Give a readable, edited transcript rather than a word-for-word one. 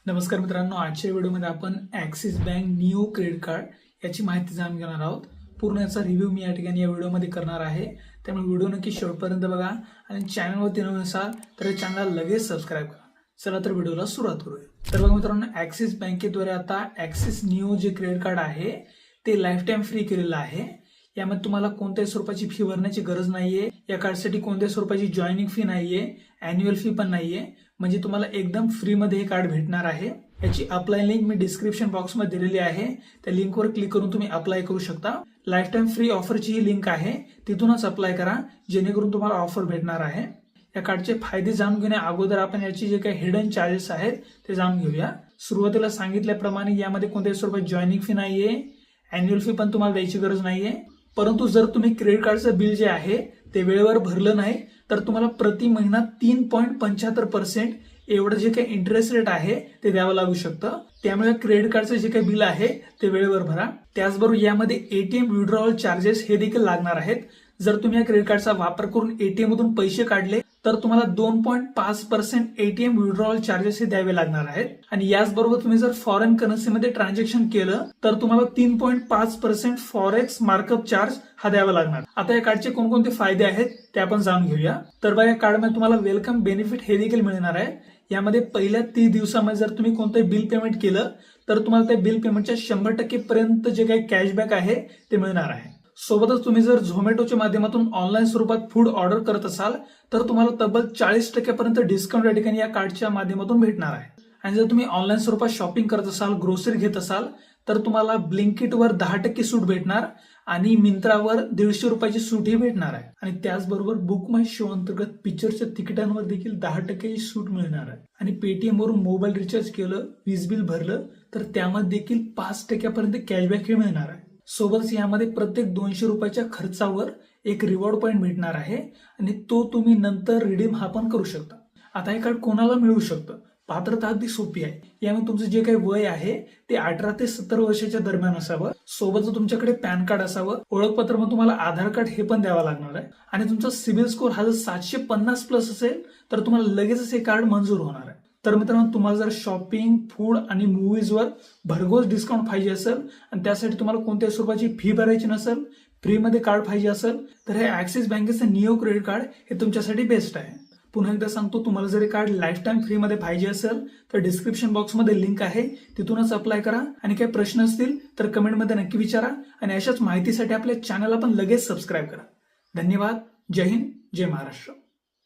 नमस्कार मित्रांनो, आजच्या व्हिडिओमध्ये आपण axis bank neo credit card याची माहिती जाणून घेणार आहोत। पूर्ण याचा रिव्ह्यू मी या ठिकाणी या व्हिडिओमध्ये करणार आहे, त्यामुळे व्हिडिओ नक्की शेवटपर्यंत बघा आणि चॅनलवरती नवीन असाल तर चॅनलला लगेच सबस्क्राईब करा। चला तर व्हिडिओला सुरुवात करूया। तर बघा मित्रांनो, ॲक्सिस बँकेद्वारे आता ॲक्सिस निओ जे क्रेडिट कार्ड आहे ते लाईफ टाईम फ्री केलेलं आहे। यामध्ये तुम्हाला कोणत्याही स्वरूपाची फी भरण्याची गरज नाहीये। या कार्डसाठी कोणत्याही स्वरूपाची जॉईनिंग फी नाहीये, ॲन्युअल फी पण नाहीये, म्हणजे तुम्हाला एकदम फ्री मध्ये हे कार्ड भेटणार आहे। याची अप्लाय लिंक मी डिस्क्रिप्शन बॉक्स मध्ये दिलेली आहे, त्या लिंकवर क्लिक करून तुम्ही अप्लाय करू शकता। लाईफ टाईम फ्री ऑफरची ही लिंक आहे, तिथूनच अप्लाय करा जेणेकरून तुम्हाला ऑफर भेटणार आहे। या कार्डचे फायदे जाणून घेण्या अगोदर आपण याची जे काही हिडन चार्जेस आहेत ते जाणून घेऊया। सुरुवातीला सांगितल्याप्रमाणे यामध्ये कोणत्याही स्वरूपात जॉईनिंग फी नाहीये, ॲन्युअल फी पण तुम्हाला द्यायची गरज नाहीये। परंतु जर तुम्ही क्रेडिट कार्डचं बिल जे आहे ते वेळेवर भरलं नाही तर तुम्हाला प्रति महिना 3.75% एवढं जे काही इंटरेस्ट रेट आहे ते द्यावं लागू शकतं। त्यामुळे क्रेडिट कार्डचं जे काही बिल आहे ते वेळेवर भरा। त्याचबरोबर यामध्ये एटीएम विड्रॉवल चार्जेस हे देखील लागणार आहेत। जर तुम्ही या क्रेडिट कार्डचा वापर करून एटीएम मधून पैसे काढले तर तुम्हाला 2.5% एटीएम विड्रॉवल चार्जेस हे द्यावे लागणार आहेत। आणि याचबरोबर तुम्ही जर फॉरेन करन्सीमध्ये ट्रान्झॅक्शन केलं तर तुम्हाला 3.5% फॉरेक्स मार्कअप चार्ज हा द्यावा लागणार। आता या कार्डचे कोणकोणते फायदे आहेत ते आपण जाणून घेऊया। तर बघा, या कार्डमध्ये तुम्हाला वेलकम बेनिफिट हे देखील मिळणार आहे। यामध्ये पहिल्या 30 दिवसामध्ये जर तुम्ही कोणतंही बिल पेमेंट केलं तर तुम्हाला त्या बिल पेमेंटच्या 100% पर्यंत जे काही कॅशबॅक आहे ते मिळणार आहे। सोबतच तुम्ही जर झोमॅटोच्या माध्यमातून ऑनलाईन स्वरूपात फूड ऑर्डर करत असाल तर तुम्हाला तब्बल 40% पर्यंत डिस्काउंट या ठिकाणी या कार्डच्या माध्यमातून भेटणार आहे। आणि जर तुम्ही ऑनलाईन स्वरूपात शॉपिंग करत असाल, ग्रोसरी घेत असाल तर तुम्हाला ब्लिंकिटवर 10% सूट भेटणार आणि मिंत्रावर 150 रुपयाची सूट ही भेटणार आहे। आणि त्याचबरोबर बुक माय शो अंतर्गत पिक्चरच्या तिकिटांवर देखील 10% सूट मिळणार आहे। आणि पेटीएम वरून मोबाईल रिचार्ज केलं, वीज बिल भरलं तर त्यामध्ये देखील 5% पर्यंत कॅशबॅक हे मिळणार आहे। सोबतच यामध्ये प्रत्येक 200 रुपयाच्या खर्चावर एक रिवॉर्ड पॉईंट भेटणार आहे आणि तो तुम्ही नंतर रिडीम हा पण करू शकता। आता हे कार्ड कोणाला मिळू शकतं? पात्रता अगदी सोपी आहे। यामध्ये तुमचं जे काही वय आहे ते 18 ते 70 वर्षाच्या दरम्यान असावं। सोबतच तुमच्याकडे पॅन कार्ड असावं, ओळखपत्र मग तुम्हाला आधार कार्ड हे पण द्यावं लागणार आहे। आणि तुमचा सिबिल स्कोर हा जर 750 प्लस असेल तर तुम्हाला लगेचच हे कार्ड मंजूर होणार आहे। तर मित्रांनो, तुम्हाला जर शॉपिंग, फूड आणि मूवीजवर भरघोस डिस्काउंट पाहिजे असेल आणि त्यासाठी तुम्हाला कोणत्याही स्वरूपाची फी भरायची नसेल, फ्रीमध्ये कार्ड पाहिजे असेल तर हे ॲक्सिस बँकेचं निओ क्रेडिट कार्ड हे तुमच्यासाठी बेस्ट आहे। पुन्हा एकदा सांगतो, तुम्हाला जर हे कार्ड लाईफ टाईम फ्रीमध्ये पाहिजे असेल तर डिस्क्रिप्शन बॉक्समध्ये लिंक आहे, तिथूनच अप्लाय करा। आणि काही प्रश्न असतील तर कमेंटमध्ये नक्की विचारा आणि अशाच माहितीसाठी आपल्या चॅनलला पण लगेच सबस्क्राईब करा। धन्यवाद। जय हिंद, जय महाराष्ट्र।